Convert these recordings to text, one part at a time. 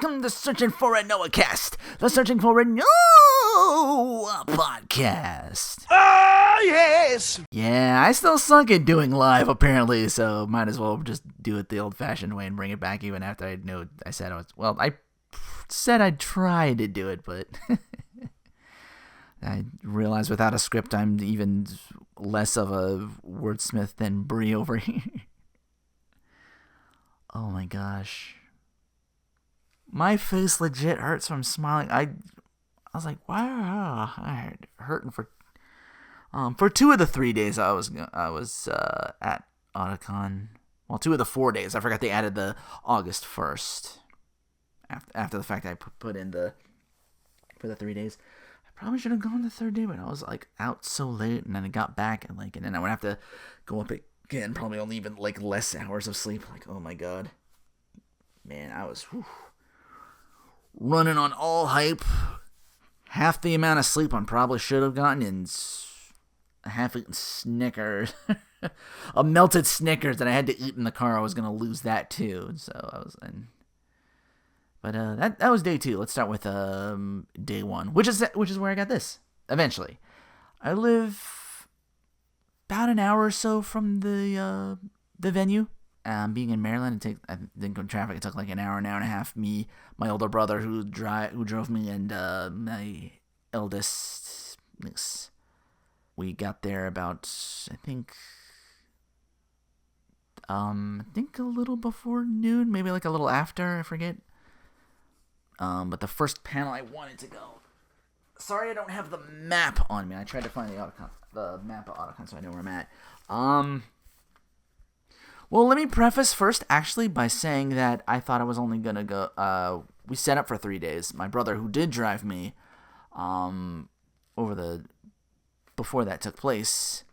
welcome to Searching4RinoaCast, the Searching4Rinoa podcast. Ah, yes! Yeah, I still suck at doing live, apparently, so might as well just do it the old-fashioned way and bring it back even after I said I said I'd try to do it, but I realize without a script I'm even less of a wordsmith than Bree over here. Oh my gosh. My face legit hurts from smiling. I was like, wow, I hurting for 2 of the 3 days I was at Otakon. Well, 2 of the 4 days. I forgot they added the August 1st. After the fact I put in for the 3 days. I probably should have gone the third day, but I was like out so late, and then I got back and then I would have to go up again, probably only even like less hours of sleep. Like, oh my god. Man, I was running on all hype. Half the amount of sleep I probably should have gotten, and a half-eaten Snickers. A melted Snickers that I had to eat in the car. I was going to lose that too. So I was in. But that was day 2. Let's start with day 1, which is where I got this. Eventually, I live about an hour or so from the venue. Being in Maryland, I didn't go in traffic. It took like an hour and a half. Me, my older brother who drove me, and my eldest niece. We got there about I think a little before noon, maybe like a little after. I forget. But the first panel I wanted to go. Sorry, I don't have the map on me. I tried to find the map of Otakon so I know where I'm at. Well, let me preface first, actually, by saying that I thought I was only going to go... we set up for 3 days. My brother, who did drive me before that took place,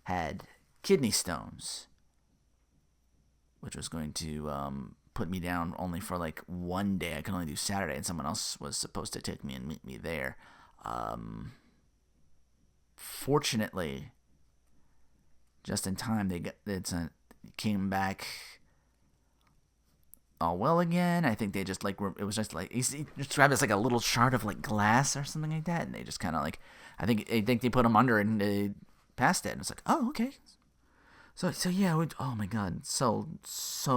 had kidney stones, which was going to put me down only for like 1 day. I could only do Saturday, and someone else was supposed to take me and meet me there. Fortunately... just in time, they came back all well again. I think they just it was just like he described it as like a little shard of like glass or something like that, and they just kind of like I think they put them under and they passed it. And it's like, oh, okay. So yeah, oh my god, so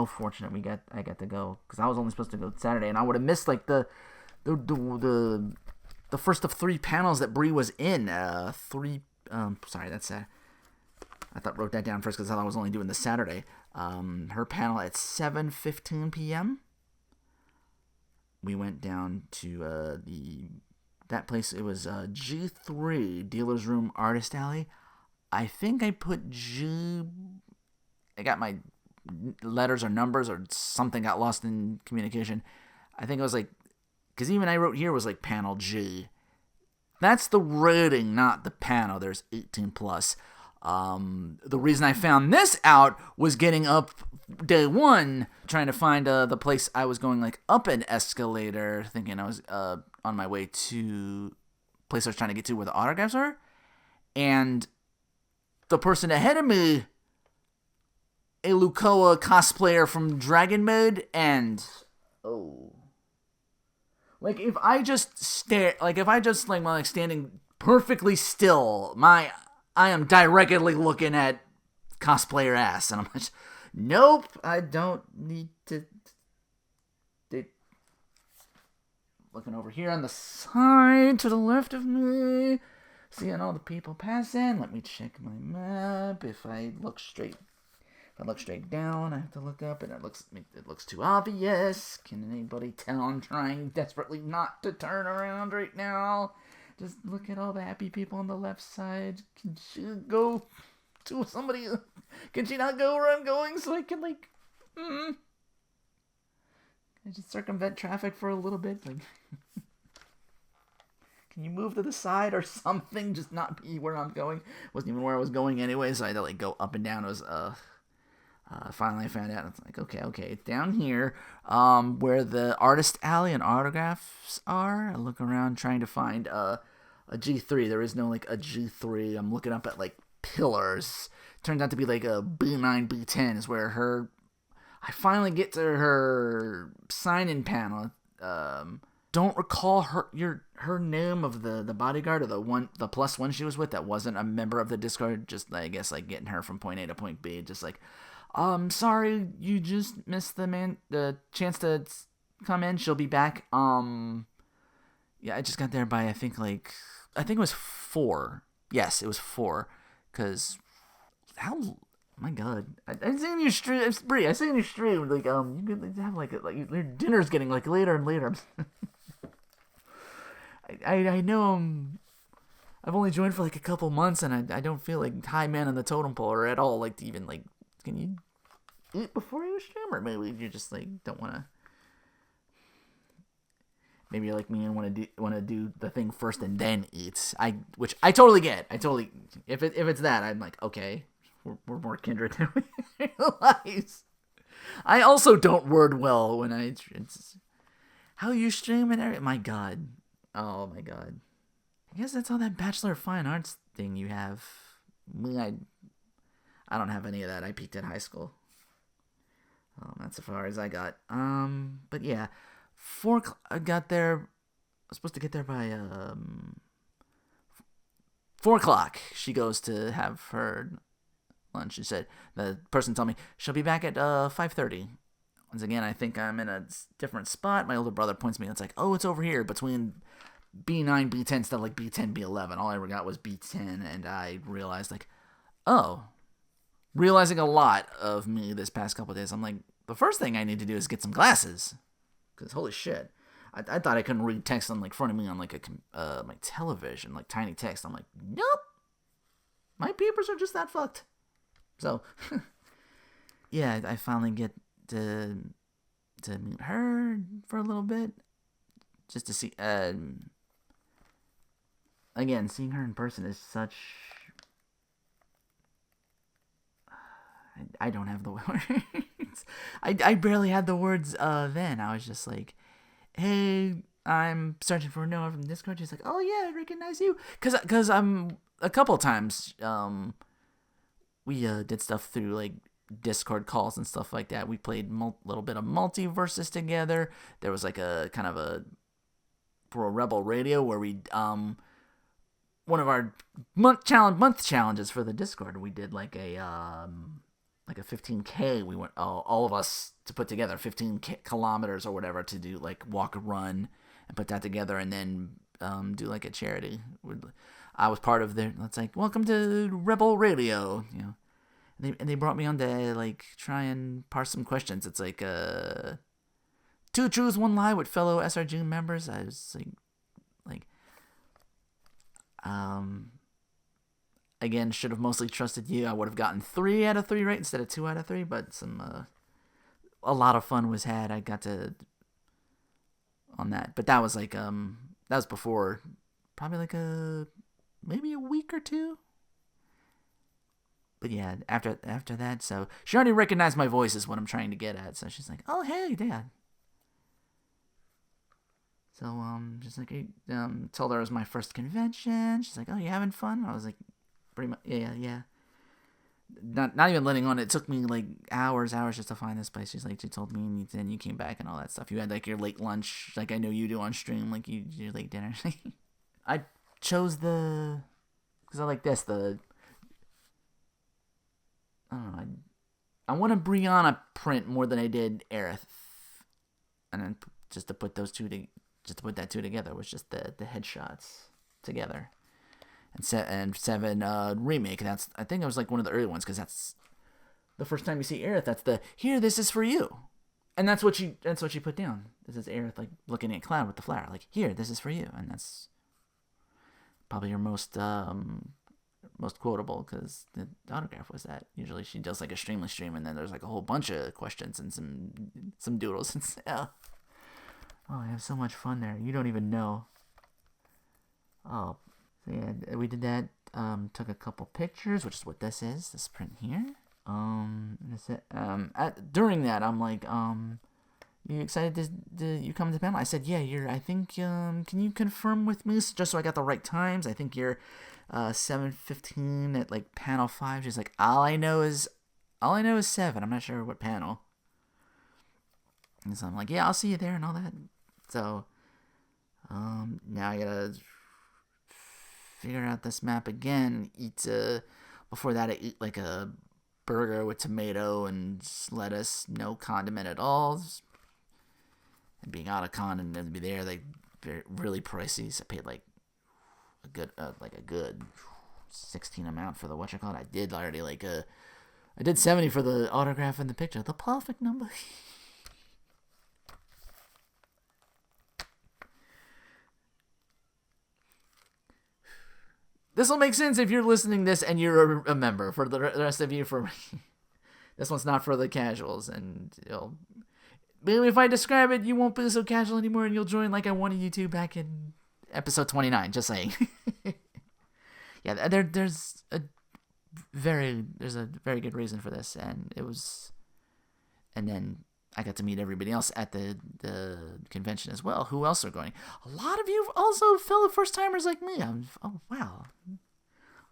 fortunate I got to go, because I was only supposed to go Saturday, and I would have missed like the first of 3 panels that Bree was in. Sorry, that's I wrote that down first because I thought I was only doing the Saturday. Her panel at 7:15 p.m. We went down to that place. It was G3 Dealer's Room Artist Alley. I think I put I got my letters or numbers or something got lost in communication. I think it was like, because even I wrote here was like panel G. That's the rating, not the panel. There's 18 plus. The reason I found this out was getting up day 1, trying to find the place I was going, like up an escalator, thinking I was on my way to place I was trying to get to where the autographs are, and the person ahead of me, a Lukoa cosplayer from Dragon Mode, and like if I just stare, like if I just like standing perfectly still, I am directly looking at cosplayer ass, and I'm like, nope, I don't need to. Looking over here on the side to the left of me, seeing all the people passing. Let me check my map. If I look straight down, I have to look up, and it looks too obvious. Can anybody tell I'm trying desperately not to turn around right now? Just look at all the happy people on the left side. Can she go to somebody? Can she not go where I'm going so I can I just circumvent traffic for a little bit? Like, can you move to the side or something? Just not be where I'm going. Wasn't even where I was going anyway, so I had to go up and down. It was finally I found out. It's like, okay, it's down here, where the artist alley and autographs are. I look around trying to find a G3. There is no a G3. I'm looking up at pillars. Turns out to be a B9, B10 is where her I finally get to her sign-in panel. Don't recall her name of the bodyguard or the plus one she was with that wasn't a member of the Discord. Just I guess like getting her from point A to point B. Just like, sorry, you just missed the chance to come in. She'll be back. Yeah, I just got there by I think it was 4. Yes, it was 4. Cause how. My God, I seen you stream. Bree, I seen you stream. Like, you could have like your dinner's getting like later and later. I know I've only joined for like a couple months, and I don't feel like high man on the totem pole or at all. Like to even like, can you eat before you stream, or maybe you just like don't want to. Maybe you're like me and want to do the thing first and then eat. Which I totally get. If it's that, I'm like, okay. We're more kindred than we realize. I also don't word well when it's how you stream and everything. My God. Oh my God. I guess that's all that Bachelor of Fine Arts thing you have. I don't have any of that. I peaked at high school. That's as far as I got. But yeah, I got there. I was supposed to get there by 4 o'clock. She goes to have her lunch. She said the person told me she'll be back at 5:30. Once again, I think I'm in a different spot. My older brother points me. It's like, oh, it's over here between B9, B10 instead of like B10, B11. All I ever got was B10, and I realized like, realizing a lot of me this past couple of days. I'm like, the first thing I need to do is get some glasses, because holy shit, I thought I couldn't read text on like front of me on like my television, like tiny text. I'm like, nope, my peepers are just that fucked. So, yeah, I finally get to meet her for a little bit, just to see. Again, seeing her in person is such. I don't have the words. I barely had the words. Then I was just like, "Hey, I'm searching for Noah from Discord." She's like, "Oh yeah, I recognize you," cause I'm a couple times. We did stuff through like Discord calls and stuff like that. We played a little bit of multiverses together. There was like a kind of a for a Rebel Radio where we one of our month challenges for the Discord. We did like a 15K. We went all of us to put together 15 kilometers or whatever to do like walk a run and put that together and then do like a charity. I was part of their. It's like, welcome to Rebel Radio, you know. And they brought me on to like try and parse some questions. It's like 2 truths, 1 lie with fellow SRG members. I was like again, should have mostly trusted you. I would have gotten 3 out of 3 right instead of 2 out of 3. But a lot of fun was had. I got to on that, but that was like that was before probably like maybe a week or 2. But yeah, after that, so she already recognized my voice is what I'm trying to get at. So she's like, "Oh hey, Dad." So just like told her it was my first convention. She's like, "Oh, you having fun?" I was like, "Pretty much, yeah." Not even letting on. It took me like hours just to find this place. She's like, she told me, and then you came back and all that stuff. You had like your late lunch, like I know you do on stream, like your late dinner. I chose because I like this I don't know. I want a Brianna print more than I did Aerith, and then just to put that two together was just the headshots together, and 7 remake. That's I think it was like one of the early ones because that's the first time you see Aerith. That's here. This is for you, and that's what she put down. This is Aerith like looking at Cloud with the flower. Like here, this is for you, and that's probably her most quotable because the autograph was that. Usually she does like a stream and then there's like a whole bunch of questions and some doodles and stuff. Oh, I have so much fun there. You don't even know. Oh, so yeah, we did that. Took a couple pictures, which is what this is. This print here. During that, I'm like, you excited to you come to the panel? I said, yeah. I think. Can you confirm with me just so I got the right times? I think you're 7:15 at like panel 5. She's like, all I know is 7. I'm not sure what panel. And so I'm like, yeah, I'll see you there and all that. So now I gotta figure out this map again. Before that I eat like a burger with tomato and lettuce, no condiment at all. And being Otakon and then be there, like really pricey. So I paid like a good 16 amount for the whatchamacallit. I did already I did 70 for the autograph and the picture. The perfect number. This will make sense if you're listening to this and you're a member. For the rest of you, this one's not for the casuals. And maybe if I describe it, you won't be so casual anymore, and you'll join like I wanted you to back in episode 29. Just saying. Yeah, there's a very good reason for this, and then I got to meet everybody else at the convention as well. Who else are going? A lot of you also fellow first timers like me. Oh wow.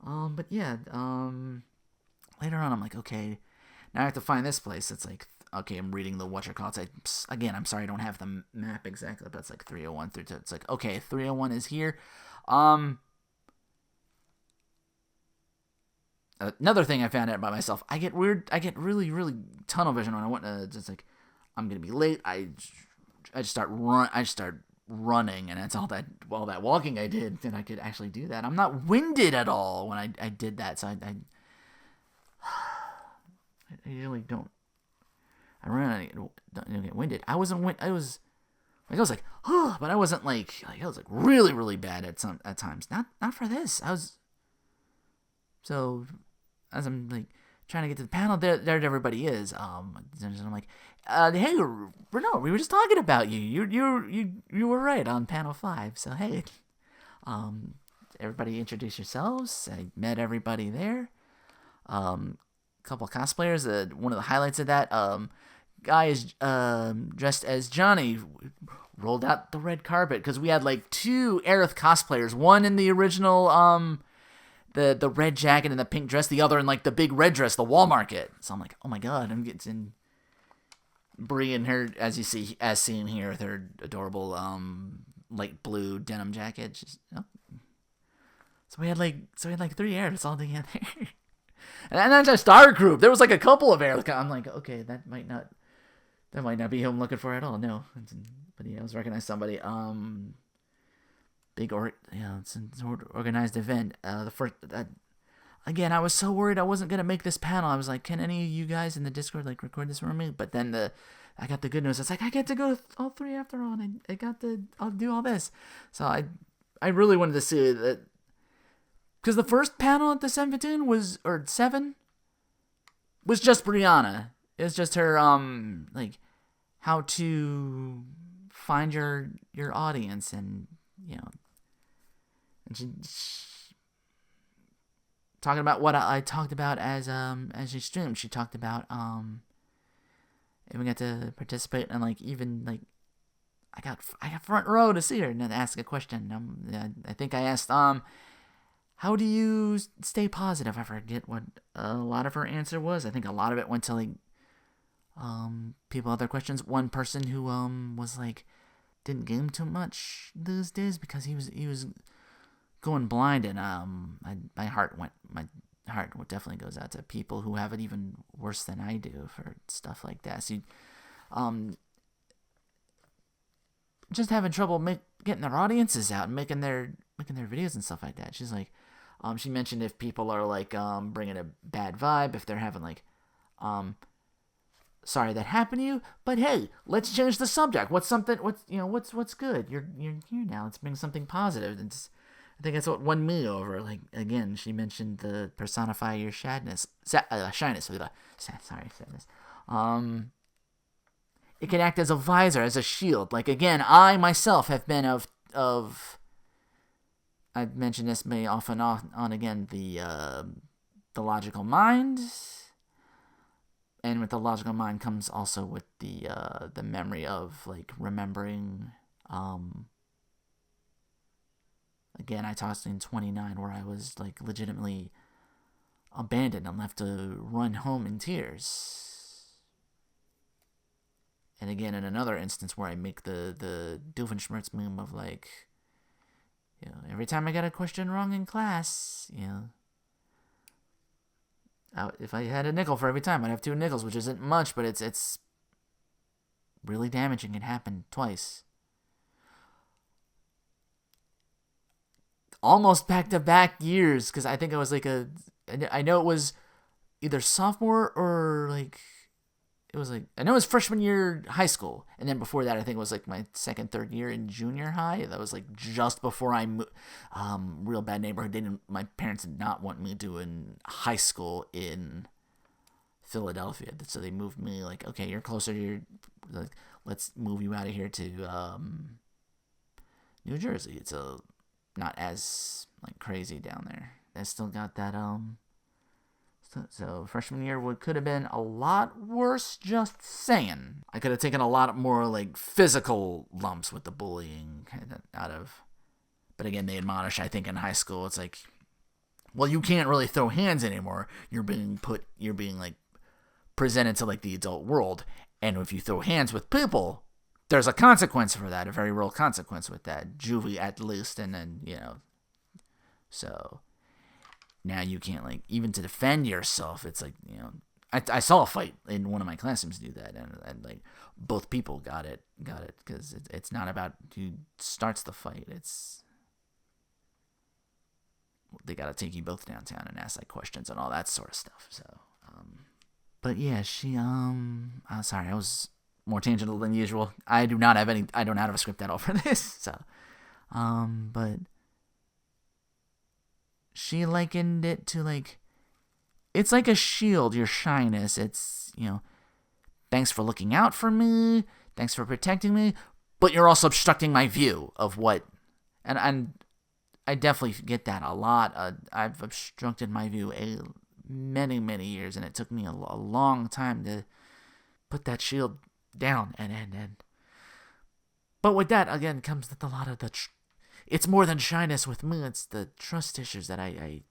But yeah. Later on, I'm like, okay, now I have to find this place. It's like, okay, I'm reading the whatchamacallit. Again, I'm sorry I don't have the map exactly, but it's like 301 through 2. It's like, okay, 301 is here. Another thing I found out by myself, I get really, really tunnel vision when I want to just like, I'm gonna be late. I just start running, and it's all that walking I did, and I could actually do that. I'm not winded at all when I did that, so I really don't. I don't get winded. I was like, oh, but I wasn't like I was like really, really bad at times. Not for this. So as I'm like trying to get to the panel, there everybody is. And I'm like, hey, Renault, we were just talking about you. You were right on panel 5. So hey, everybody introduce yourselves. I met everybody there. Couple of cosplayers. One of the highlights of that guy is dressed as Johnny. Rolled out the red carpet because we had like 2 Aerith cosplayers. One in the original the red jacket and the pink dress, the other in like the big red dress, the wall market. So I'm like, oh my god, I'm getting Brie and her, as seen here, with her adorable light blue denim jacket. So we had like 3 Aeriths all together. And then just our group, there was like a couple of Aerith. I'm like, okay, that might not be who I'm looking for at all. No, but yeah, I was recognized somebody. It's an organized event. Again, I was so worried I wasn't gonna make this panel. I was like, can any of you guys in the Discord like record this for me? But then I got the good news. It's like I get to go all 3 after all, and I'll do all this. So I really wanted to see that, because the first panel at the 7 was just Brianna. It was just her like how to find your audience, and and she talking about what I talked about as she streamed. She talked about and we got to participate, and like even like I got front row to see her and ask a question. I think I asked how do you stay positive? I forget what a lot of her answer was. I think a lot of it went to like people other questions. One person who was like didn't game too much those days because he was going blind, and my heart definitely goes out to people who have it even worse than I do for stuff like that. So just having trouble getting their audiences out and making their videos and stuff like that. She's like, she mentioned if people are like bringing a bad vibe, if they're having like sorry that happened to you, but hey, let's change the subject. What's good? You're here now. Let's bring something positive. I think that's what won me over. Like, again, she mentioned the personify your shyness. Sorry, sadness. It can act as a visor, as a shield. Like, again, I myself have been of I've mentioned this may off and on again, the logical mind. And with the logical mind comes also with the memory of like remembering. Again, I tossed in 29 where I was like legitimately abandoned and left to run home in tears. And again, in another instance where I make the Doofenshmirtz meme of like, every time I got a question wrong in class, if I had a nickel for every time, I'd have 2 nickels, which isn't much, but it's really damaging. It happened twice. Almost back-to-back years, because I think I was like I know it was either sophomore or like, I know it was freshman year high school, and then before that I think it was like my second, third year in junior high. That was like just before I moved. Real bad neighborhood. My parents did not want me doing high school in Philadelphia, so they moved me like, okay, you're closer to like, let's move you out of here to New Jersey. It's not as like crazy down there. I still got that So freshman year could have been a lot worse, just saying. I could have taken a lot more like physical lumps with the bullying out of. But again, they admonish, I think, in high school, it's like, well, you can't really throw hands anymore. You're being like presented to like the adult world. And if you throw hands with people, there's a consequence for that, a very real consequence with that. Juvie at least, and then, so now you can't, like, even to defend yourself, it's like, I saw a fight in one of my classrooms do that, and like, both people got it, because it's not about who starts the fight, they gotta take you both downtown and ask, like, questions and all that sort of stuff, so, but yeah, she, sorry, I was more tangential than usual. I don't have a script at all for this, so, but she likened it to, like, it's like a shield, your shyness. It's, thanks for looking out for me, thanks for protecting me, but you're also obstructing my view of what, and I definitely get that a lot. I've obstructed my view many, many years, and it took me a long time to put that shield down, and but with that, again, comes with a lot of it's more than shyness with me. It's the trust issues that I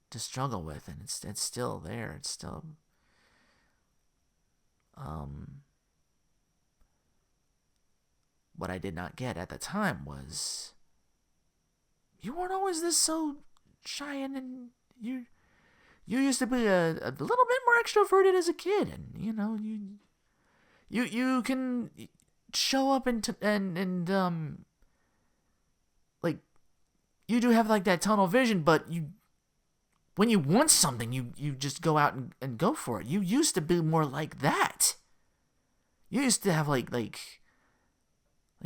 to struggle with, and it's still there. It's still what I did not get at the time was, you weren't always this so shy, and you used to be a little bit more extroverted as a kid, and you can show up and like, you do have like that tunnel vision, but when you want something, you just go out and go for it. You used to be more like that. You used to have like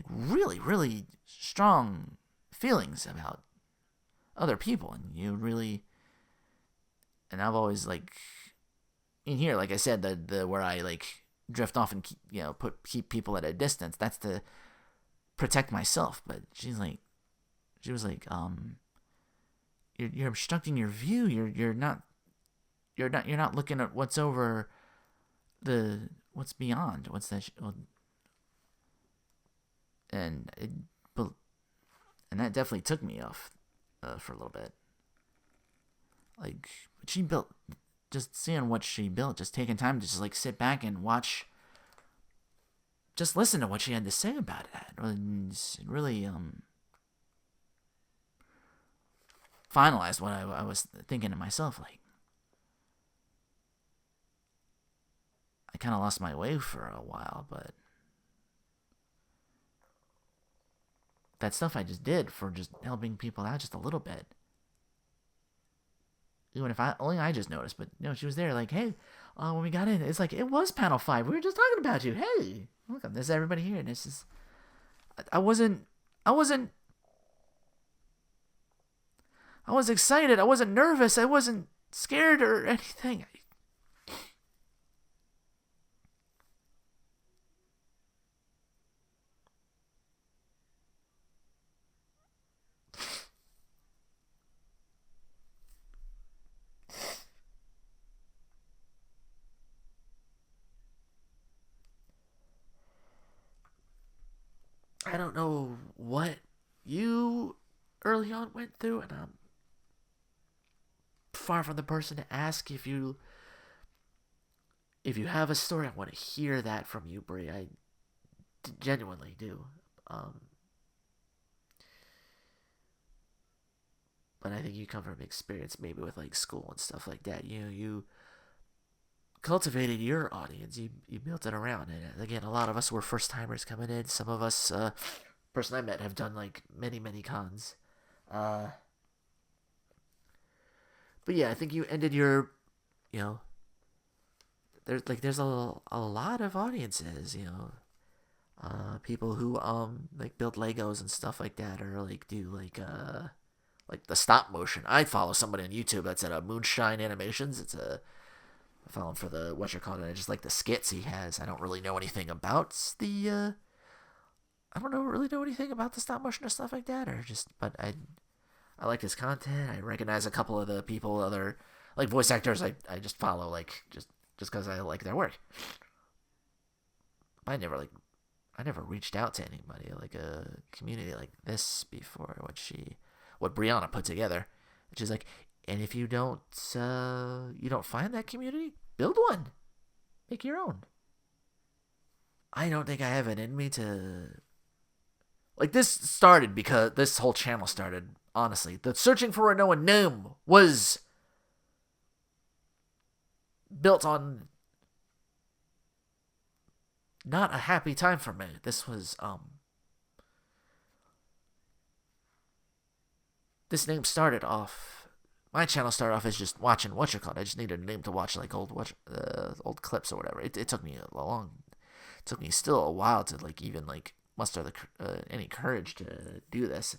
really, really strong feelings about other people, and and I've always, like, in here, like I said, the where I like drift off and keep people at a distance. That's to protect myself. But she was like, you're obstructing your view. You're not looking at what's over what's beyond. What's that? And that definitely took me off for a little bit. Like, she built, just seeing what she built, just taking time to just like sit back and watch, just listen to what she had to say about it. It really finalized what I was thinking to myself. Like, I kind of lost my way for a while, but that stuff I just did for just helping people out just a little bit. Even if I just noticed, but she was there, like, hey, when we got in, it's like, it was panel 5. We were just talking about you. Hey, look, there's everybody here, and this is. I was excited. I wasn't nervous. I wasn't scared or anything. I don't know what you early on went through, and I'm far from the person to ask if you have a story. I want to hear that from you, Brie. I genuinely do. But I think you come from experience, maybe with like school and stuff like that. You cultivated your audience. You built it around it. And again, a lot of us were first timers coming in. Some of us, person I met, have done like many cons. But yeah, I think you ended your, there's a lot of audiences, people who like build Legos and stuff like that, or like do like the stop motion. I follow somebody on YouTube that's at Moonshine Animations. I follow him for the I just like the skits he has. I don't really know anything about the I don't really know anything about the stop motion or stuff like that, but I like his content. I recognize a couple of the people, other like voice actors. I just follow like just because I like their work. I never reached out to anybody like a community like this before. What Brianna put together, which is like, and if you don't find that community, build one, make your own. I don't think I have it in me to. Like, this started because this whole channel started, honestly. The Searching for Rinoa Now was built on not a happy time for me. This was, this name started off, my channel started off as just watching I just needed a name to watch, like, old clips or whatever. It took me still a while to, like, even, like, muster any courage to do this,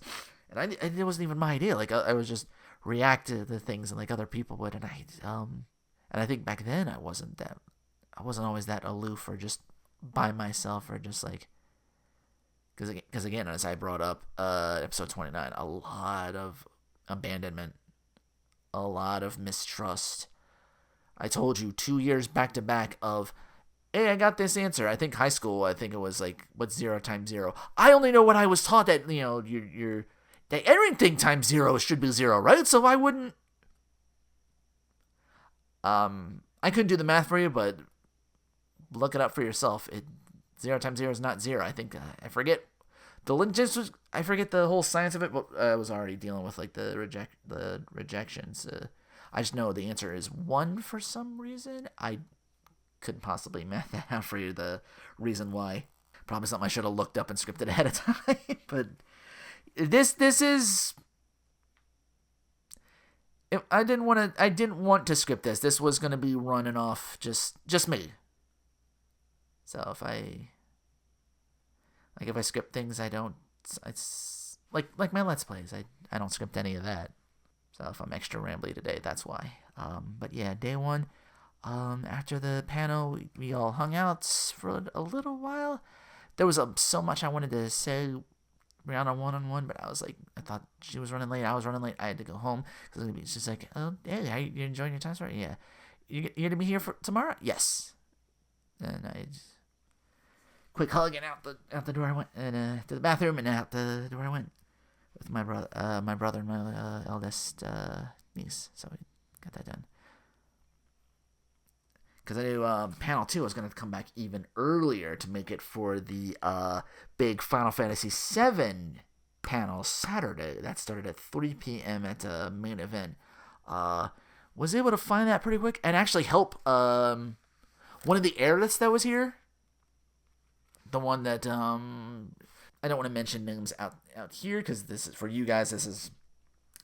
and it wasn't even my idea. Like I was just react to the things and like other people would, and I think back then I wasn't always that aloof or just by myself or just like because again, as I brought up episode 29, a lot of abandonment, a lot of mistrust. I told you 2 years back to back of, hey, I got this answer. I think high school, I think it was like, what's 0 times 0? I only know what I was taught that, that everything times 0 should be 0, right? So I wouldn't, I couldn't do the math for you, but look it up for yourself. 0 times 0 is not 0. I think, I forget I forget the whole science of it, but I was already dealing with like the rejections. I just know the answer is 1 for some reason. I couldn't possibly math that out for you, the reason why. Probably something I should have looked up and scripted ahead of time. But this is, I didn't want to script this. This was gonna be running off just me. So if I script things, it's like my Let's Plays. I don't script any of that. So if I'm extra rambly today, that's why. But yeah, day 1. After the panel, we all hung out for a little while. There was so much I wanted to say Brianna one-on-one, but I thought she was running late. I was running late. I had to go home because it's just like, oh, hey, you enjoying your time, right? Yeah. You're gonna be here for tomorrow? Yes. And I just quick hug and out the door I went, and to the bathroom and out the door I went with my brother and my eldest niece. So we got that done. Because I knew panel 2 was going to come back even earlier to make it for the big Final Fantasy VII panel Saturday. That started at 3 p.m. at the main event. Was able to find that pretty quick and actually help one of the airlets that was here. The one that, I don't want to mention names out here because this is for you guys. This is,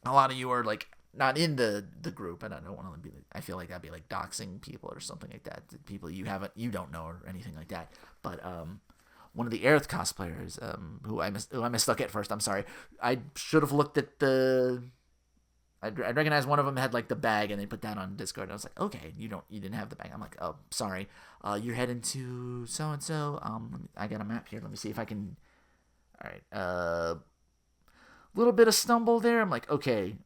a lot of you are like, not in the group, and I don't want to be. I feel like that'd be like doxing people or something like that. People you don't know or anything like that. But one of the Aerith cosplayers, who I mistook at first. I'm sorry. I should have looked at the. I recognized one of them had like the bag, and they put that on Discord. And I was like, okay, you didn't have the bag. I'm like, oh, sorry. You're heading to so and so. I got a map here. Let me see if I can. All right. Little bit of stumble there. I'm like, okay,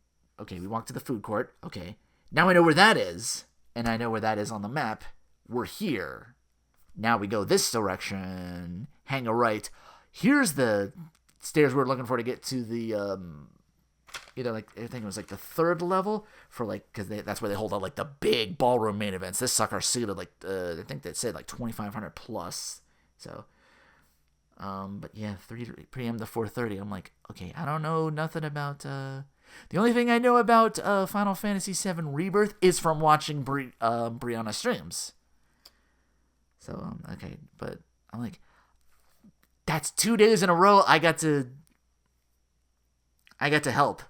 we walked to the food court. Okay, now I know where that is, and I know where that is on the map. We're here. Now we go this direction, hang a right. Here's the stairs we're looking for to get to the either like I think it was like the third level for like because that's where they hold out like the big ballroom main events. This sucker suited like I think they said like 2,500 plus. So, but yeah, 3 p.m. to 4:30. I'm like, okay, I don't know nothing about. The only thing I know about Final Fantasy VII Rebirth is from watching Brianna streams. So okay, but I'm like, that's 2 days in a row I got to help.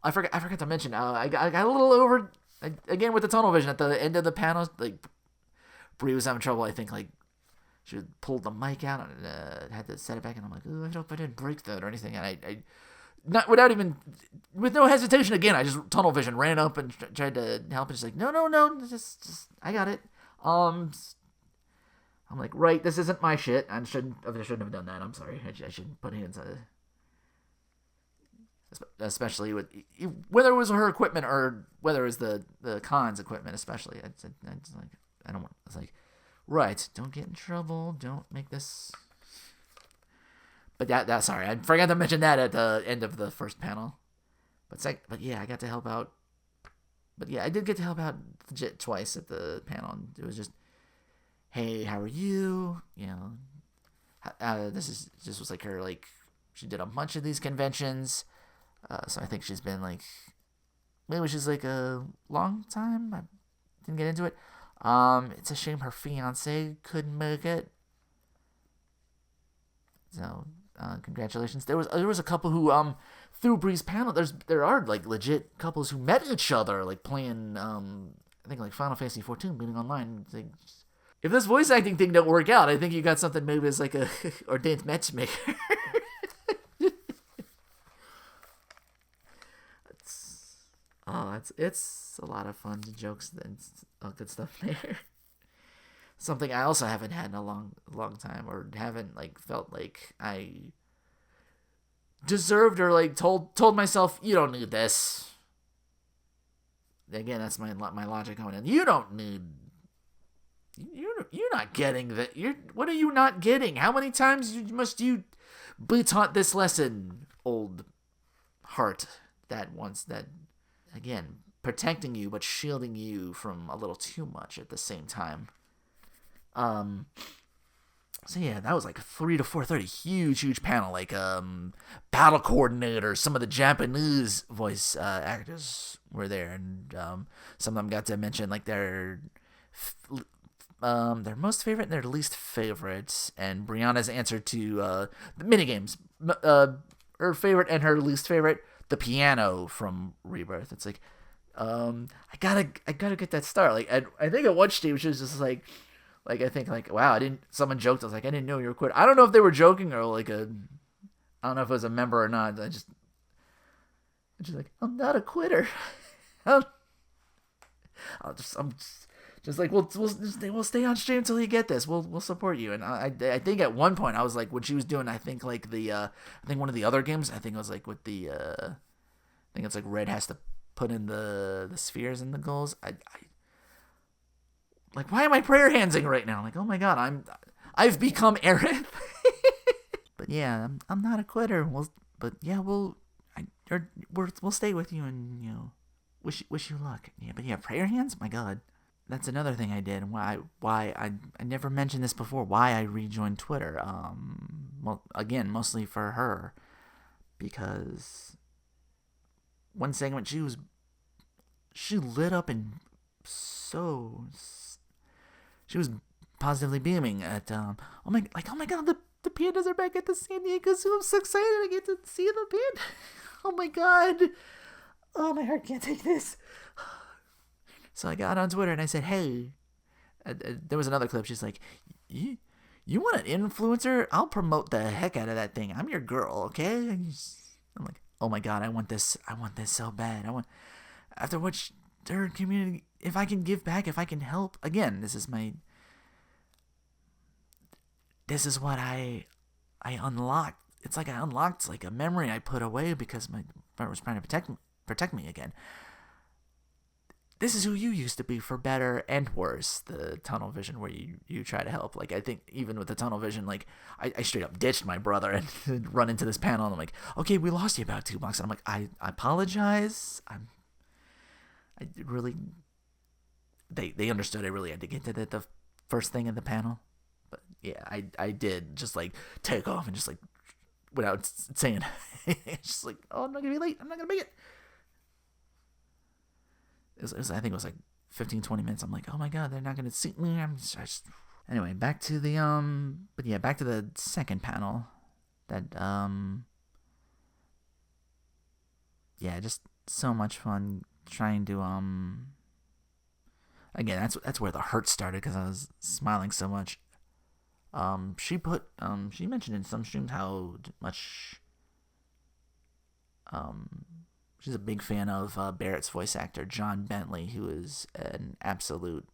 I forgot to mention. I got a little over again with the tunnel vision at the end of the panel. Like Brie was having trouble. I think like she pulled the mic out and had to set it back. And I'm like, oh, I hope I didn't break that or anything. And I not without even with no hesitation. Again, I just tunnel vision ran up and tried to help. And she's like, no, just I got it. I'm like, right, this isn't my shit. I shouldn't have done that. I'm sorry. I shouldn't put hands on it. Especially with whether it was her equipment or whether it was the con's equipment, especially. I don't want. It's like, right, don't get in trouble. Don't make this. But that sorry, I forgot to mention that at the end of the first panel. But yeah, I got to help out. But yeah, I did get to help out legit twice at the panel. And it was just, hey, how are you? You know, this was like her like she did a bunch of these conventions. So I think she's been like, maybe she's like a long time. I didn't get into it. It's a shame her fiance couldn't make it. So, congratulations. There was a couple who through Bree's panel. There are like legit couples who met each other like playing I think like Final Fantasy 14 meeting online. Like, if this voice acting thing don't work out, I think you got something maybe as like a ordained matchmaker. It's a lot of fun jokes and good stuff there. Something I also haven't had in a long time, or haven't like felt like I deserved, or like told myself you don't need this. Again, that's my logic going in. You don't need. You're not getting that. What are you not getting? How many times must you be taught this lesson, old heart that wants that? Again, protecting you but shielding you from a little too much at the same time. So yeah, that was like 3 to 4:30, huge panel. Like battle coordinators, some of the Japanese voice actors were there, and some of them got to mention like their most favorite and their least favorites. And Brianna's answer to the minigames, her favorite and her least favorite. The piano from Rebirth. It's like, I gotta get that star. Like, I think at one stage she was just like I think like, wow, someone joked. I was like, I didn't know you were a quitter. I don't know if they were joking or like I don't know if it was a member or not. I'm just like, I'm not a quitter. I'm just like, we'll stay on stream until you get this. We'll support you. And I think at one point I was like, when she was doing, I think like I think one of the other games, I think it was like with the I think it's like Red has to put in the spheres and the goals. I like, why am I prayer handsing right now? Like, oh my god, I've become Aerith. But yeah, I'm not a quitter. We'll stay with you and wish you luck. Yeah, but yeah, prayer hands. My god. That's another thing I did, and why I never mentioned this before. Why I rejoined Twitter. Well, again, mostly for her, because one segment she lit up and she was positively beaming at oh my god, the pandas are back at the San Diego Zoo. I'm so excited I get to see the panda. Oh my god, oh my heart can't take this. So I got on Twitter and I said, hey, there was another clip. She's like, you want an influencer? I'll promote the heck out of that thing. I'm your girl, okay? I'm like, oh my god, I want this so bad. After what their community, if I can give back, if I can help. Again, this is what I unlocked. It's like I unlocked like a memory I put away because my partner was trying to protect me again. this is who you used to be for better and worse. The tunnel vision where you try to help. Like, I think even with the tunnel vision, like, I straight up ditched my brother and run into this panel, and I'm like, okay, we lost you about 2 bucks. And I'm like, I apologize. I really, they understood I really had to get to the first thing in the panel. But yeah, I did just like take off and just like without saying, it's just like, oh, I'm not gonna be late. I'm not gonna make it. I think it was like 15, 20 minutes. I'm like, oh my god, they're not gonna see me. Anyway, back to the back to the second panel. That just so much fun trying to again, that's where the hurt started because I was smiling so much. She mentioned in some streams how much she's a big fan of Barrett's voice actor, John Bentley, who is an absolute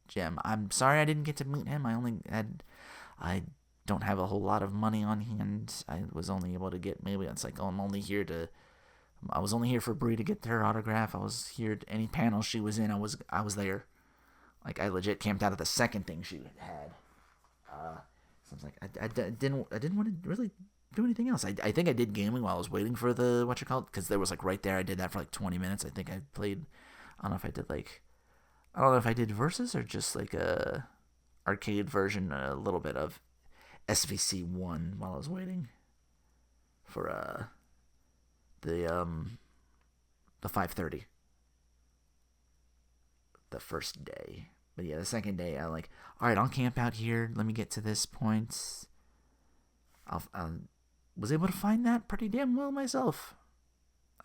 gem. I'm sorry I didn't get to meet him. I don't have a whole lot of money on hand. I was only able to get it's like, I was only here for Brie to get her autograph. I was here at any panel she was in. I was there. Like, I legit camped out at the second thing she had. So I was like, I didn't want to really do anything else. I think I did gaming while I was waiting for the because there was like right there. I did that for like 20 minutes. I think I played. I don't know if I did Versus or just like a arcade version, a little bit of SVC1 while I was waiting for the 5:30. The first day. But yeah, the second day, I like, all right, I'll camp out here. Let me get to this point. I was able to find that pretty damn well myself.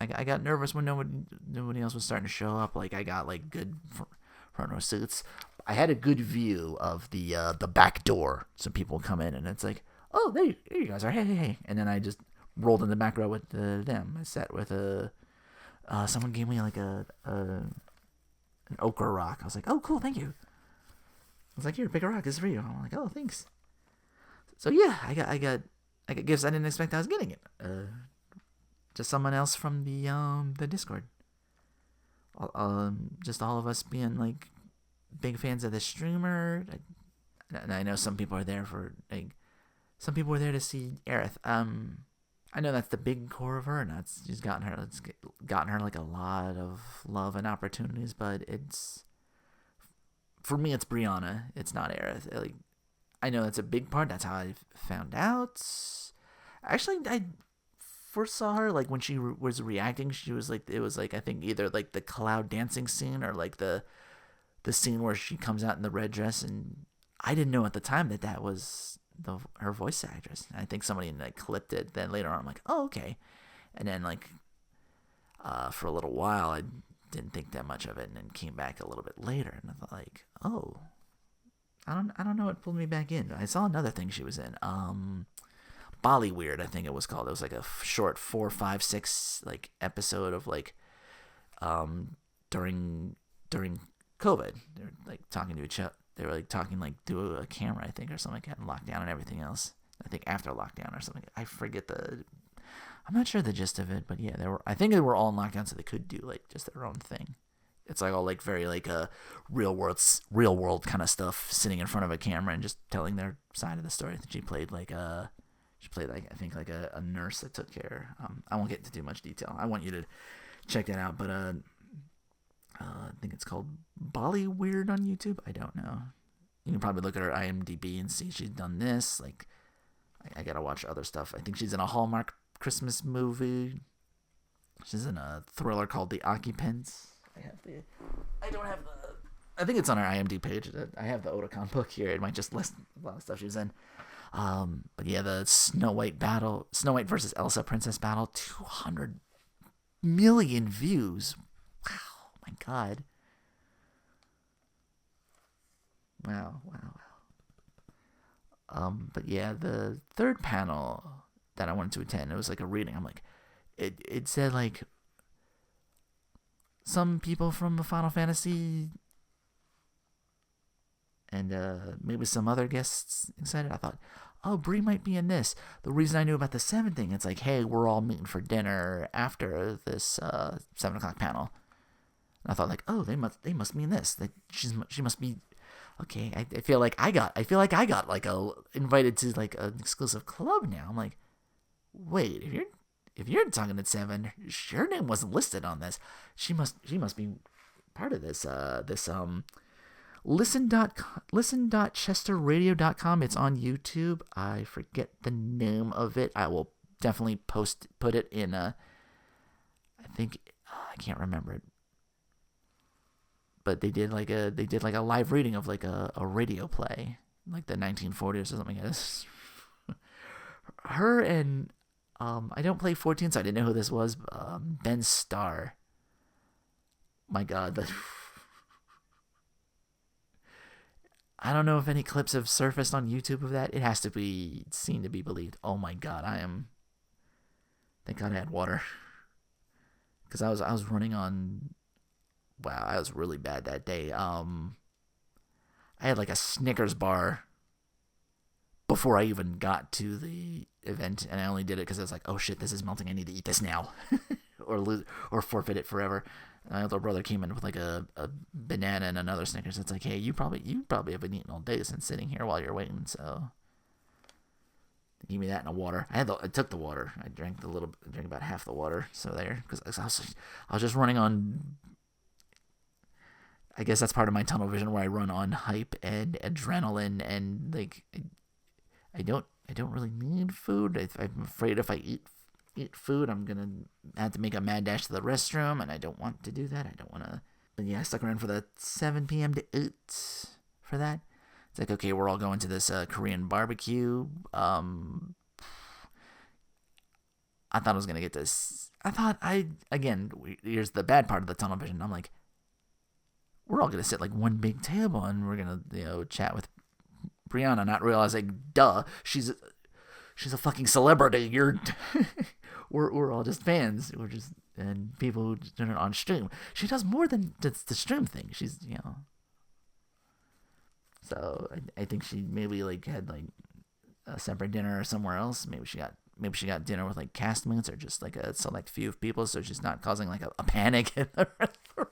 I got nervous when nobody else was starting to show up. Like, I got like good front row seats. I had a good view of the back door, so people come in, and it's like, oh, there you guys are. Hey. And then I just rolled in the back row with them. I sat with someone gave me like an ochre rock. I was like, oh, cool, thank you. I was like, here, pick a rock. This is for you. I'm like, oh, thanks. So yeah, I got gifts I didn't expect I was getting it. Just someone else from the Discord. Just all of us being like big fans of the streamer. And I know some people are there some people were there to see Aerith. I know that's the big core of her, and she's gotten her like a lot of love and opportunities. But for me, it's Brianna. It's not Aerith. Like, I know that's a big part. That's how I found out. Actually, I first saw her like when she was reacting. She was like, it was like, I think either like the cloud dancing scene or like the scene where she comes out in the red dress, and I didn't know at the time that was her voice actress. I think somebody like clipped it. Then later on, I'm like, oh, okay. And then like for a little while, I didn't think that much of it, and then came back a little bit later, and I thought like, oh, I don't know what pulled me back in. I saw another thing she was in. Bollyweird, I think it was called. It was like a short 4, 5, 6 like episode of like during COVID. They're like talking to each other. They were like talking like through a camera, I think, or something like that, and lockdown and everything else. I think after lockdown or something. I forget I'm not sure the gist of it, but yeah, I think they were all in lockdown, so they could do like just their own thing. It's like all like very like real world kind of stuff, sitting in front of a camera and just telling their side of the story. I think she played like I think like a nurse that took care. I won't get into too much detail. I want you to check that out, but I think it's called Bollyweird on YouTube. I don't know. You can probably look at her IMDb and see she's done this. Like, I gotta watch other stuff. I think she's in a Hallmark Christmas movie. She's in a thriller called The Occupants. I think it's on her IMDb page. I have the Otakon book here. It might just list a lot of stuff she was in. But yeah, the Snow White versus Elsa princess battle, 200 million views. Wow, my god. Wow. But yeah, the third panel that I wanted to attend, it was like a reading. I'm like, it said like some people from Final Fantasy and maybe some other guests excited. I thought, oh, Brie might be in this. The reason I knew about the 7 thing, it's like, hey, we're all meeting for dinner after this 7 o'clock panel. And I thought like, oh, they must mean this. That she must be okay. I feel like I got like invited to like an exclusive club now. I'm like, wait, if you're talking to Seven, her name wasn't listed on this. She must be part of this listen.chesterradio.com. It's on YouTube. I forget the name of it. I will definitely put it in I think I can't remember it. But they did like a live reading of like a radio play, like the 1940s or something. Her and I don't play 14, so I didn't know who this was. Ben Starr. My God, I don't know if any clips have surfaced on YouTube of that. It has to be seen to be believed. Oh my God, thank God I had water, because I was running on. Wow, I was really bad that day. I had like a Snickers bar before I even got to the event, and I only did it because I was like, oh shit, this is melting. I need to eat this now, or forfeit it forever. My older brother came in with like a banana and another Snickers. It's like, hey, you probably haven't eaten all day since sitting here while you're waiting. So give me that and a water. I took the water. I drank about half the water. So there, because I was just running on. I guess that's part of my tunnel vision where I run on hype and adrenaline, and like I don't really need food. I'm afraid if I eat food, I'm gonna have to make a mad dash to the restroom, and I don't want to do that. I don't want to. But yeah, I stuck around for the 7 p.m. to 8 for that. It's like, okay, we're all going to this Korean barbecue. I thought I was gonna get this. Here's the bad part of the tunnel vision. I'm like, we're all gonna sit like one big table, and we're gonna chat with Brianna, not realizing, duh, she's a fucking celebrity. We're all just fans. We're just and people who turn it on stream. She does more than just the stream thing. She's So I think she maybe like had like a separate dinner somewhere else. Maybe she got dinner with like castmates or just like a select few of people, so she's not causing like a panic in the restaurant.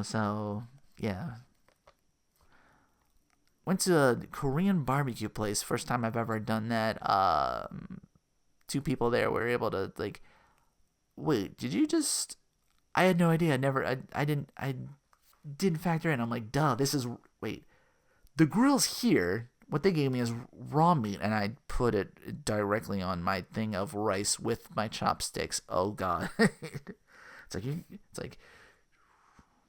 So yeah, went to a Korean barbecue place. First time I've ever done that. 2 people there were able to like. Wait, did you just? I had no idea. I didn't factor in. I'm like, duh. Wait, the grill's here. What they gave me is raw meat, and I put it directly on my thing of rice with my chopsticks. Oh God, it's like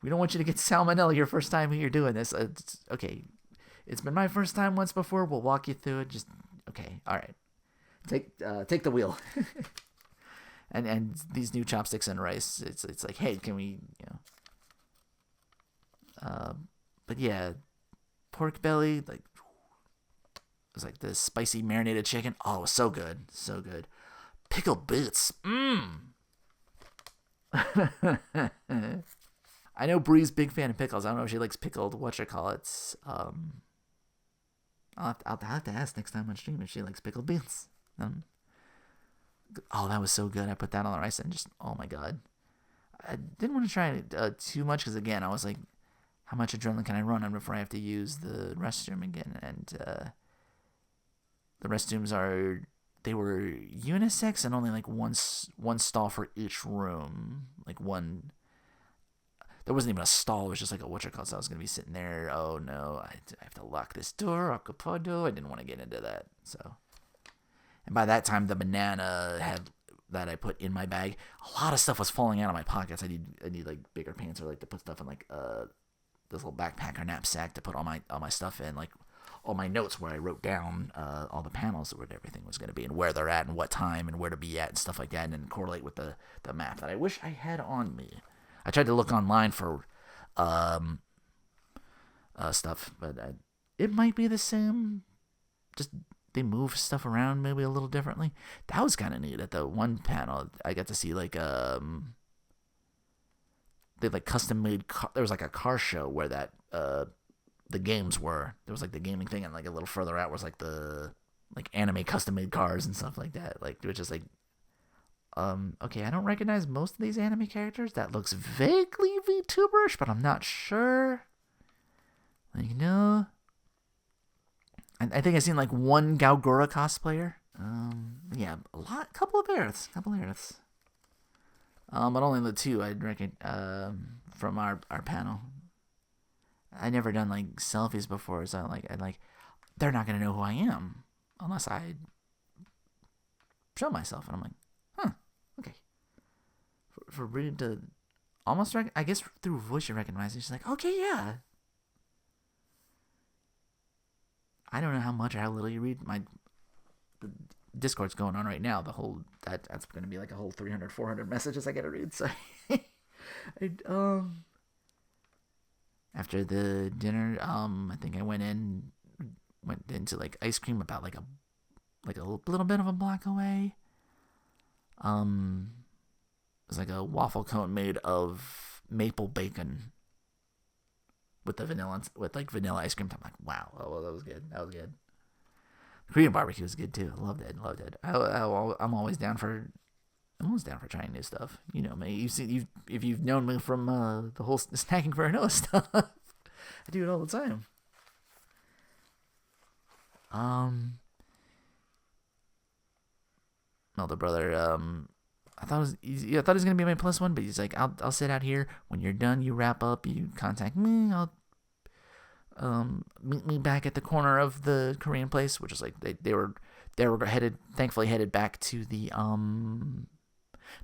we don't want you to get salmonella your first time you're doing this. Okay, it's been my first time once before. We'll walk you through it. Just okay, all right. Take the wheel. and these new chopsticks and rice. It's like, hey, can we but yeah, pork belly like. It was like this spicy marinated chicken. Oh, it was so good. So good. Pickled boots. I know Bree's big fan of pickles. I don't know if she likes pickled whatchamacallits. I'll have to ask next time on stream if she likes pickled beans. Oh, that was so good. I put that on the rice and just, oh my God. I didn't want to try it too much because, again, I was like, how much adrenaline can I run on before I have to use the restroom again? And the restrooms they were unisex and only like one stall for each room. Like one, there wasn't even a stall. It was just like a whatchamacallit. So I was going to be sitting there. Oh no, I have to lock this door. Ocupado. I didn't want to get into that. So, and by that time, the banana that I put in my bag, a lot of stuff was falling out of my pockets. I need like bigger pants or like to put stuff in like this little backpack or knapsack to put all my stuff in, like all my notes where I wrote down all the panels where everything was going to be and where they're at and what time and where to be at and stuff like that, and then correlate with the map that I wish I had on me. I tried to look online for stuff, but it might be the same. Just they move stuff around maybe a little differently. That was kind of neat. At the one panel, I got to see like they like custom made. There was like a car show where that the games were. There was like the gaming thing, and like a little further out was like the like anime custom made cars and stuff like that. Like it was just like Okay, I don't recognize most of these anime characters. That looks vaguely VTuberish, but I'm not sure. Like, no. I think I've seen like one Galgora cosplayer. Yeah, couple of Earths. But only the two I'd reckon, from our panel. I never done like selfies before, so they're not gonna know who I am unless I show myself, and I'm like, huh, okay. For reading to almost, I guess through voice you recognize it. She's like, okay, yeah. I don't know how much or how little you read. The Discord's going on right now. The whole that's going to be like a whole 300, 400 messages I got to read. So, after the dinner, I think I went into like ice cream about like a little bit of a block away. It was like a waffle cone made of maple bacon with the vanilla ice cream. I'm like, wow, oh, that was good. Korean barbecue was good too. Loved it. I'm always down for trying new stuff. You know me. If you've known me from the whole snacking for Noah stuff, I do it all the time. My older brother, I thought he was gonna be my plus one, but he's like, I'll sit out here. When you're done, you wrap up. You contact me. I'll meet me back at the corner of the Korean place, which is like they were thankfully headed back to the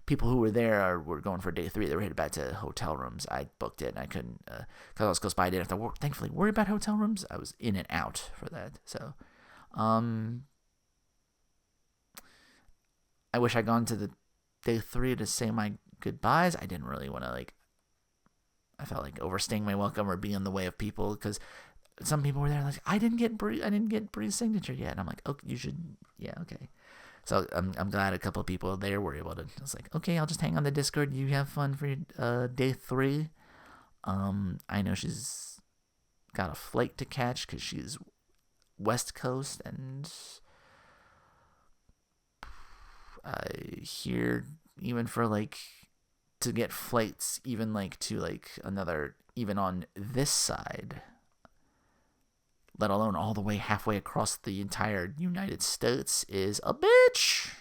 people who were there were going for day 3. They were headed back to hotel rooms. I booked it and I couldn't, because I was close by. I didn't have to thankfully worry about hotel rooms. I was in and out for that. So I wish I'd gone to the day 3 to say my goodbyes. I didn't really want to I felt like overstaying my welcome or be in the way of people, because some people were there like, I didn't get Bree's signature yet, and I'm like, oh, you should, yeah, okay. So I'm glad a couple of people there were able to. I was like, okay, I'll just hang on the Discord. You have fun for day 3. I know she's got a flight to catch because she's West Coast, and I hear even for to get flights even to another, even on this side, let alone all the way halfway across the entire United States, is a bitch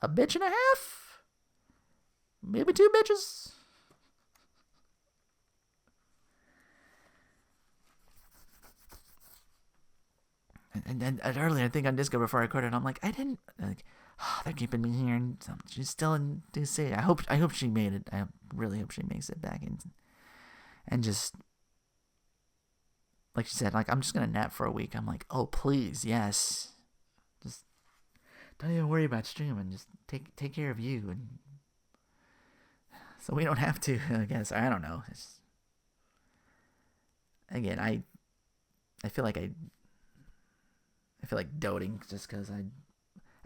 and a half, maybe 2 bitches. And earlier, I think on Disco before I recorded, I'm like, they're keeping me here, and she's still in DC. I hope she made it. I really hope she makes it back in, and just like she said, I'm just gonna nap for a week. I'm like, oh please, yes, just don't even worry about streaming. Just take care of you, and so we don't have to. I guess I don't know. Again, I feel like doting just because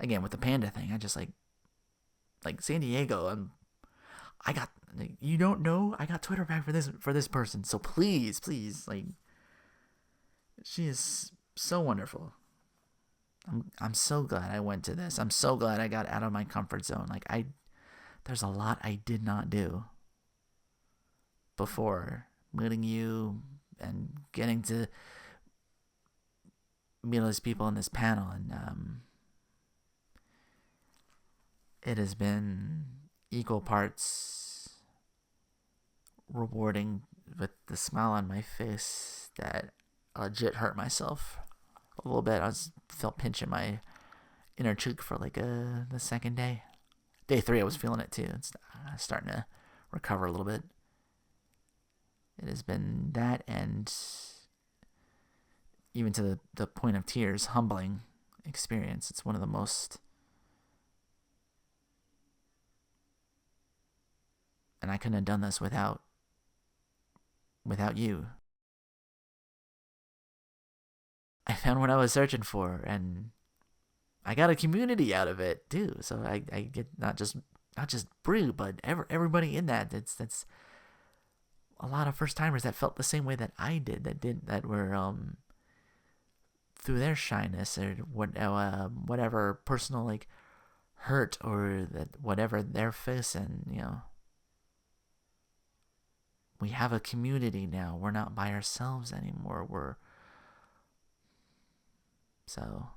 again, with the panda thing, I just like San Diego. I got, you don't know, I got Twitter back for this person. So please, she is so wonderful. I'm so glad I went to this. I'm so glad I got out of my comfort zone. There's a lot I did not do before meeting you and getting to meet all these people in this panel, and it has been equal parts rewarding with the smile on my face that legit hurt myself a little bit. I felt pinching my inner cheek for the second day. Day 3, I was feeling it too. It's starting to recover a little bit. It has been that, and even to the point of tears, humbling experience. It's one of the most, and I couldn't have done this without you. I found what I was searching for, and I got a community out of it too. So I get not just Brew, but everybody in that. That's a lot of first timers that felt the same way that I did. That were through their shyness or whatever personal hurt or that whatever they're facing, we have a community now. We're not by ourselves anymore. So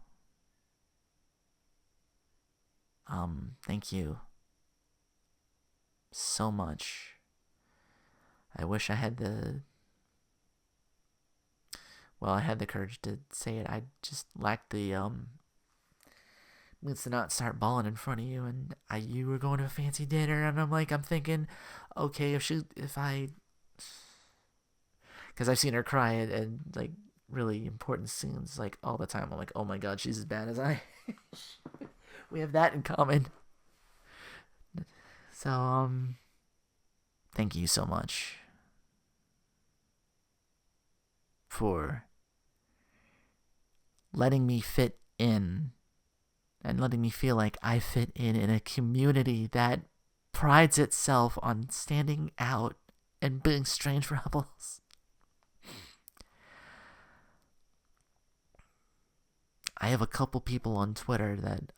thank you so much. I wish I had I had the courage to say it. I just lacked the means to not start bawling in front of you, and you were going to a fancy dinner, and I'm thinking, okay, because I've seen her cry and like really important scenes like all the time. I'm like, oh my god, she's as bad as I. We have that in common. So thank you so much for letting me fit in and letting me feel like I fit in a community that prides itself on standing out and being strange rebels. I have a couple people on Twitter that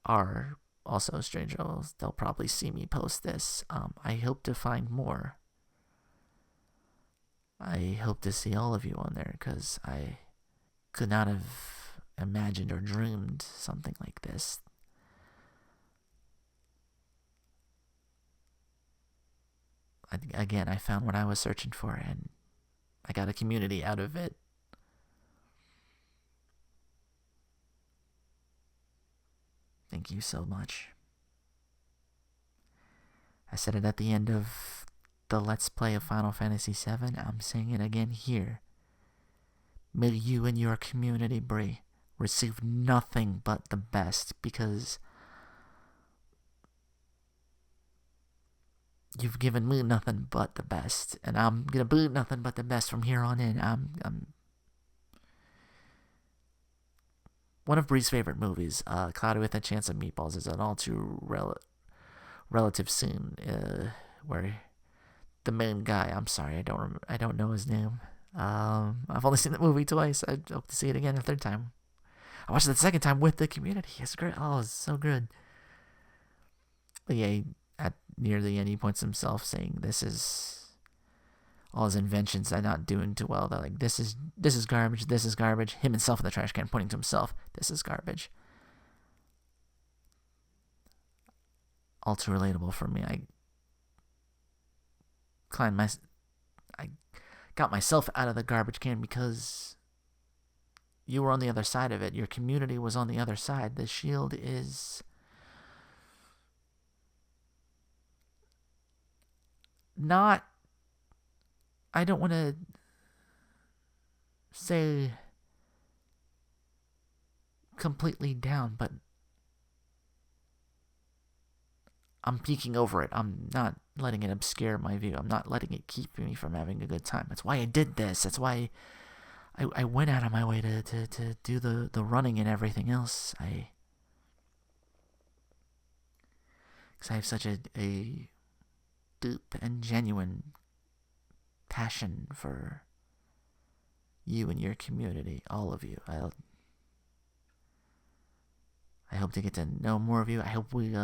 are also strange rebels. They'll probably see me post this. I hope to find more. I hope to see all of you on there because I could not have imagined or dreamed something like this. Again, I found what I was searching for and I got a community out of it. Thank you so much. I said it at the end of the Let's Play of Final Fantasy VII. I'm saying it again here. May you and your community, Bree, receive nothing but the best because you've given me nothing but the best, and I'm gonna be nothing but the best from here on in. I'm one of Bree's favorite movies, Cloudy with a Chance of Meatballs, is an all too relative scene where the main guy, I'm sorry, I don't know his name. I've only seen the movie twice. I hope to see it again a third time. I watched it the second time with the community. It's great. Oh, it's so good. But yeah, near the end, he points himself, saying, "This is all his inventions. They're not doing too well. They're like, this is garbage. This is garbage." Him himself in the trash can, pointing to himself. This is garbage. All too relatable for me. I got myself out of the garbage can because you were on the other side of it. Your community was on the other side. The shield is not, I don't want to say completely down, but I'm peeking over it. I'm not letting it obscure my view. I'm not letting it keep me from having a good time. That's why I did this. That's why I went out of my way to do the running and everything else. Because I have such a deep and genuine passion for you and your community, all of you. I hope to get to know more of you. I hope we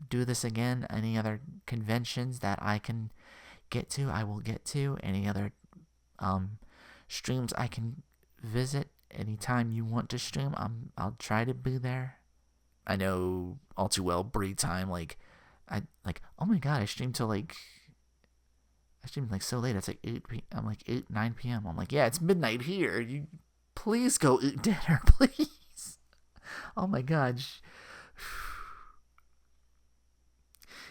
do this again. Any other conventions that I can get to, I will get to. Any other streams I can visit anytime you want to stream, I'll try to be there. I know all too well Bree time, oh my god, I streamed so late. It's like 8 p.m. I'm like 9 p.m. I'm like, yeah, it's midnight here. You please go eat dinner, please. Oh my god.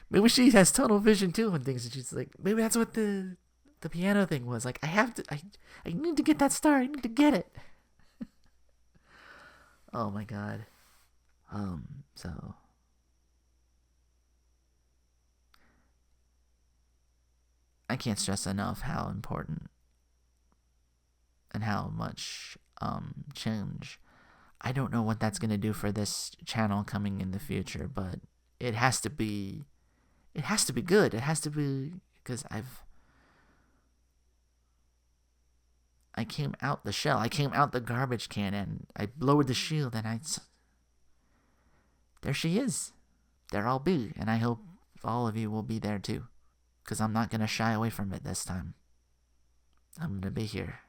Maybe she has tunnel vision too and things, and she's like, maybe that's what the piano thing was. Like, I need to get that star. I need to get it. Oh my god. So I can't stress enough how important and how much change. I don't know what that's gonna do for this channel coming in the future, but it has to be good. It has to be, because I came out the shell. I came out the garbage can and I lowered the shield and there she is. There I'll be, and I hope all of you will be there too, because I'm not going to shy away from it this time. I'm going to be here.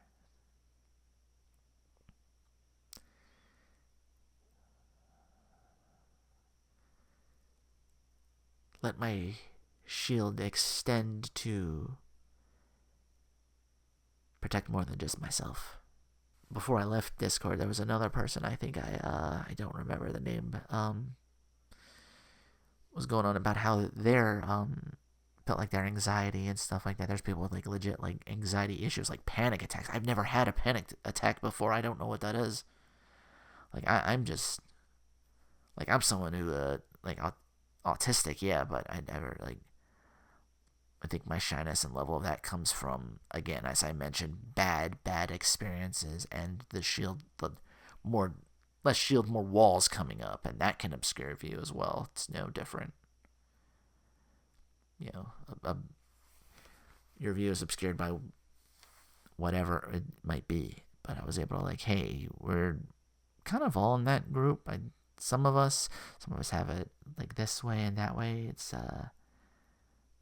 Let my shield extend to protect more than just myself. Before I left Discord, there was another person, I think I don't remember the name, was going on about how their, felt like their anxiety and stuff like that. There's people with like legit like anxiety issues, like panic attacks. I've never had a panic attack before. I don't know what that is. Like I'm just, like I'm someone who, like autistic, yeah, but I never like, I think my shyness and level of that comes from, again, as I mentioned, bad experiences and the shield, less shield, more walls coming up, and that can obscure view as well. It's no different. You know, your view is obscured by whatever it might be. But I was able to like, hey, we're kind of all in that group. Some of us have it like this way and that way. It's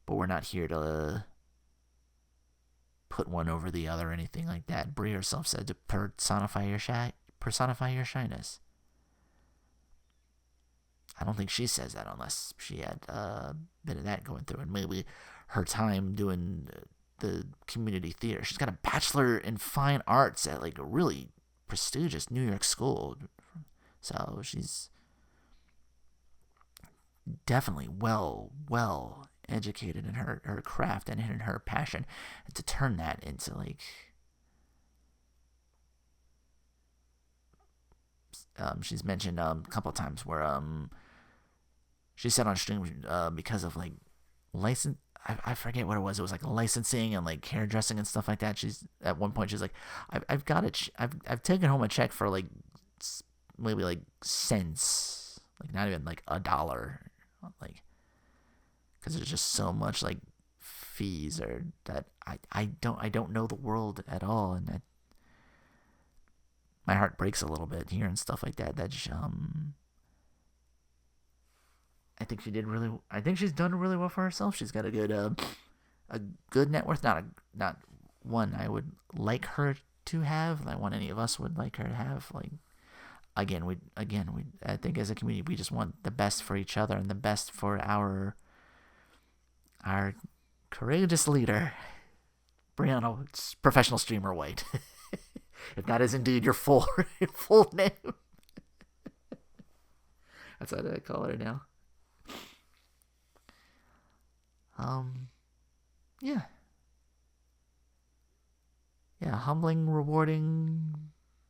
but we're not here to put one over the other or anything like that. Brie herself said to personify your shyness. I don't think she says that unless she had a bit of that going through, and maybe her time doing the community theater. She's got a bachelor in fine arts at like a really prestigious New York school, so she's definitely well educated in her craft and in her passion, and to turn that into like she's mentioned a couple of times where she said on stream because of like license, I forget what it was. It was like licensing and like hairdressing and stuff like that. She's at one point she's like, I've got it. I've taken home a check for like maybe like cents, like not even like $1, like because there's just so much like fees or that I don't know the world at all, and that my heart breaks a little bit hearing stuff like that. That I think she's done really well for herself. She's got a good net worth, not one I would like her to have, like one any of us would like her to have. Like again, we I think as a community we just want the best for each other and the best for our courageous leader, Brianna, professional streamer White. If that is indeed your full name. That's what I call her now. Yeah, humbling, rewarding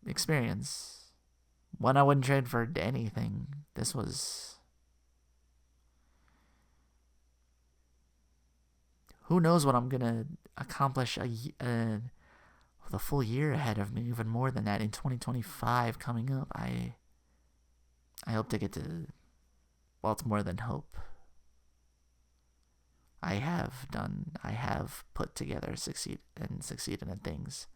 experience. One I wouldn't trade for anything. This was, who knows what I'm gonna accomplish the full year ahead of me, even more than that in 2025 coming up. I hope to get to, well, it's more than hope. I have put together succeeded in things.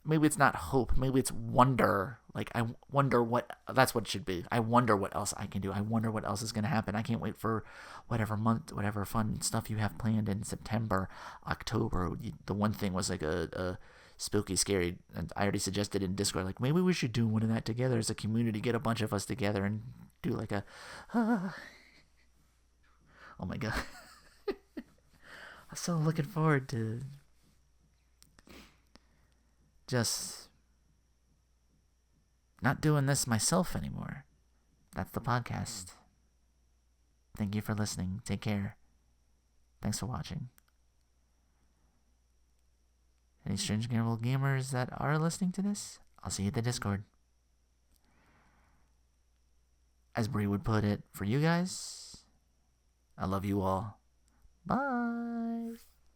Maybe it's not hope, maybe it's wonder. Like I wonder what, that's what it should be. I wonder what else I can do. I wonder what else is going to happen. I can't wait for whatever fun stuff you have planned in September, October. The one thing was like a spooky, scary, and I already suggested in Discord, like maybe we should do one of that together as a community, get a bunch of us together and do like a oh my god. I'm so looking forward to just not doing this myself anymore. That's the podcast. Thank you for listening. Take care. Thanks for watching. Any StrangeRebelGamers that are listening to this, I'll see you at the Discord. As Brie would put it, for you guys, I love you all. Bye.